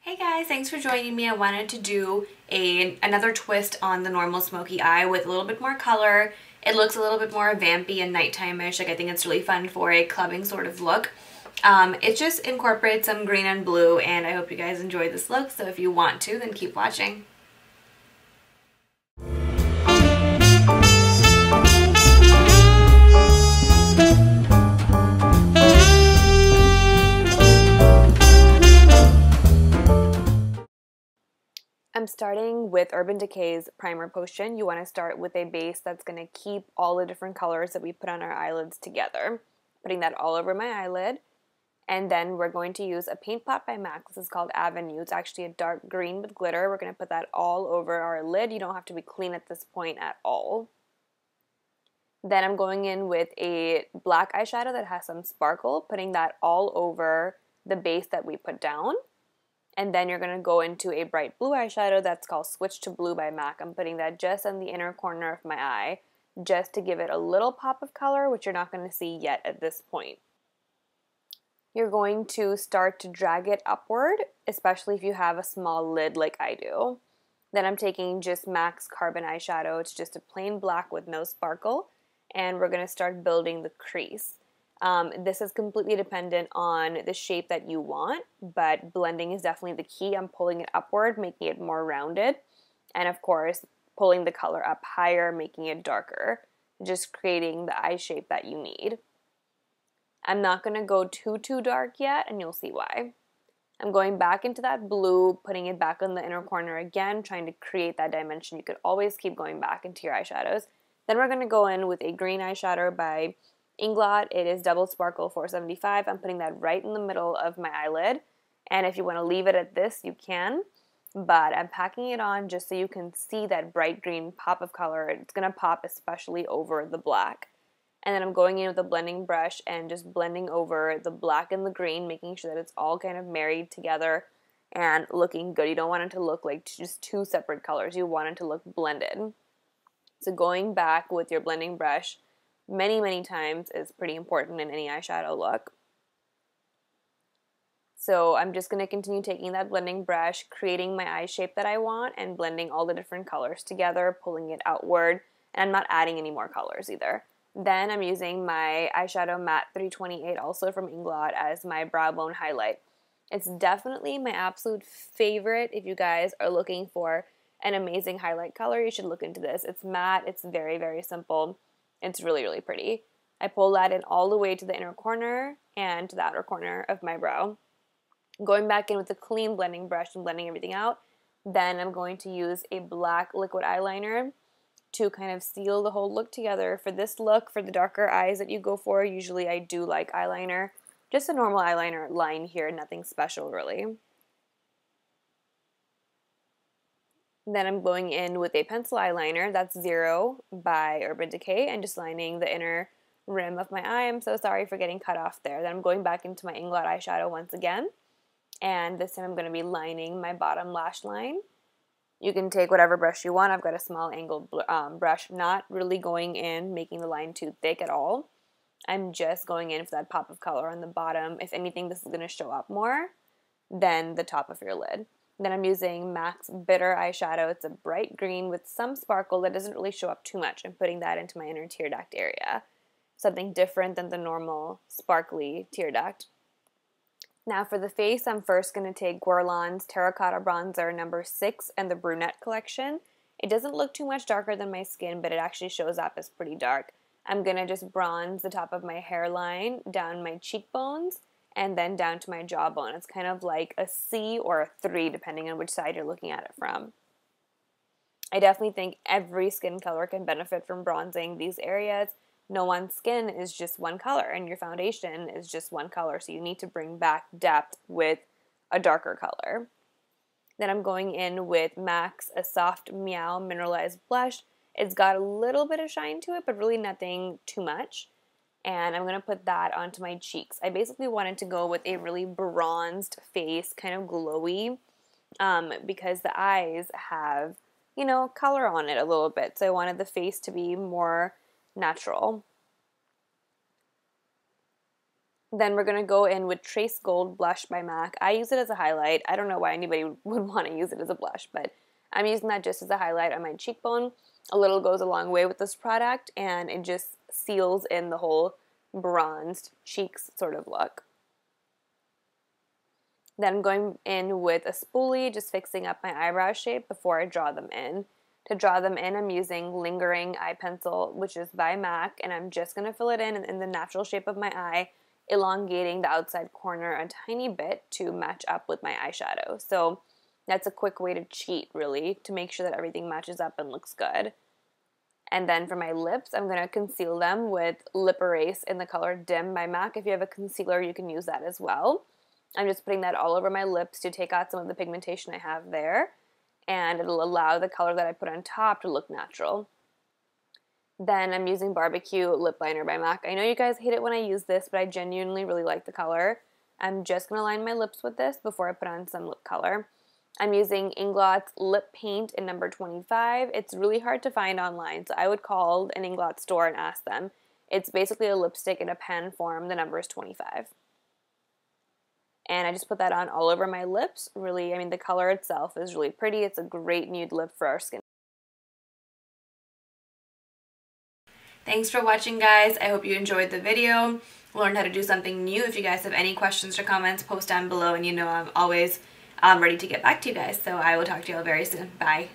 Hey guys, thanks for joining me. I wanted to do another twist on the normal smoky eye with a little bit more color. It looks a little bit more vampy and nighttime-ish. Like I think it's really fun for a clubbing sort of look. It just incorporates some green and blue, and I hope you guys enjoy this look. So if you want to, then keep watching. I'm starting with Urban Decay's Primer Potion. You want to start with a base that's going to keep all the different colors that we put on our eyelids together. Putting that all over my eyelid. And then we're going to use a paint pot by MAC. This is called Avenue. It's actually a dark green with glitter. We're going to put that all over our lid. You don't have to be clean at this point at all. Then I'm going in with a black eyeshadow that has some sparkle, putting that all over the base that we put down. And then you're going to go into a bright blue eyeshadow that's called Switch to Blue by MAC. I'm putting that just in the inner corner of my eye, just to give it a little pop of color, which you're not going to see yet at this point. You're going to start to drag it upward, especially if you have a small lid like I do. Then I'm taking just MAC's Carbon eyeshadow. It's just a plain black with no sparkle, and we're going to start building the crease. This is completely dependent on the shape that you want, but blending is definitely the key. I'm pulling it upward, making it more rounded, and of course, pulling the color up higher, making it darker, just creating the eye shape that you need. I'm not going to go too dark yet, and you'll see why. I'm going back into that blue, putting it back in the inner corner again, trying to create that dimension. You could always keep going back into your eyeshadows. Then we're going to go in with a green eyeshadow by Inglot. It is Double Sparkle 475. I'm putting that right in the middle of my eyelid, and if you want to leave it at this, you can, but I'm packing it on just so you can see that bright green pop of color. It's going to pop especially over the black. And then I'm going in with a blending brush and just blending over the black and the green, making sure that it's all kind of married together and looking good. You don't want it to look like just two separate colors. You want it to look blended. So going back with your blending brush many times is pretty important in any eyeshadow look. So I'm just going to continue taking that blending brush, creating my eye shape that I want, and blending all the different colors together, pulling it outward, and I'm not adding any more colors either. Then I'm using my eyeshadow matte 328, also from Inglot, as my brow bone highlight. It's definitely my absolute favorite. If you guys are looking for an amazing highlight color, you should look into this. It's matte, it's very simple. It's really pretty. I pull that in all the way to the inner corner and to the outer corner of my brow. Going back in with a clean blending brush and blending everything out. Then I'm going to use a black liquid eyeliner to kind of seal the whole look together. For this look, for the darker eyes that you go for, usually I do like eyeliner. Just a normal eyeliner line here, nothing special really. Then I'm going in with a pencil eyeliner, that's Zero by Urban Decay, and just lining the inner rim of my eye. I'm so sorry for getting cut off there. Then I'm going back into my Inglot eyeshadow once again, and this time I'm going to be lining my bottom lash line. You can take whatever brush you want. I've got a small angled brush, not really going in, making the line too thick at all. I'm just going in for that pop of color on the bottom. If anything, this is going to show up more than the top of your lid. Then I'm using MAC's Bitter eyeshadow. It's a bright green with some sparkle that doesn't really show up too much. I'm putting that into my inner tear duct area. Something different than the normal sparkly tear duct. Now for the face, I'm first going to take Guerlain's Terracotta Bronzer number 6 and the Brunette collection. It doesn't look too much darker than my skin, but it actually shows up as pretty dark. I'm going to just bronze the top of my hairline, down my cheekbones, and then down to my jawbone. It's kind of like a C or a 3, depending on which side you're looking at it from. I definitely think every skin color can benefit from bronzing these areas. No one's skin is just one color, and your foundation is just one color, so you need to bring back depth with a darker color. Then I'm going in with MAC's A Soft Meow Mineralized Blush. It's got a little bit of shine to it, but really nothing too much. And I'm going to put that onto my cheeks. I basically wanted to go with a really bronzed face, kind of glowy, because the eyes have, you know, color on it a little bit. So I wanted the face to be more natural. Then we're going to go in with Trace Gold Blush by MAC. I use it as a highlight. I don't know why anybody would want to use it as a blush, but I'm using that just as a highlight on my cheekbone. A little goes a long way with this product, and it just seals in the whole bronzed cheeks sort of look. Then I'm going in with a spoolie, just fixing up my eyebrow shape before I draw them in. To draw them in, I'm using Lingering Eye Pencil, which is by MAC, and I'm just going to fill it in the natural shape of my eye, elongating the outside corner a tiny bit to match up with my eyeshadow. So that's a quick way to cheat, really, to make sure that everything matches up and looks good. And then for my lips, I'm going to conceal them with Lip Erase in the color Dim by MAC. If you have a concealer, you can use that as well. I'm just putting that all over my lips to take out some of the pigmentation I have there, and it'll allow the color that I put on top to look natural. Then I'm using Barbecue Lip Liner by MAC. I know you guys hate it when I use this, but I genuinely really like the color. I'm just going to line my lips with this before I put on some lip color. I'm using Inglot's Lip Paint in number 25. It's really hard to find online, so I would call an Inglot store and ask them. It's basically a lipstick in a pen form. The number is 25. And I just put that on all over my lips. Really, I mean, the color itself is really pretty. It's a great nude lip for our skin. Thanks for watching, guys. I hope you enjoyed the video, learned how to do something new. If you guys have any questions or comments, post down below, and you know I'm always ready to get back to you guys. So I will talk to you all very soon. Bye.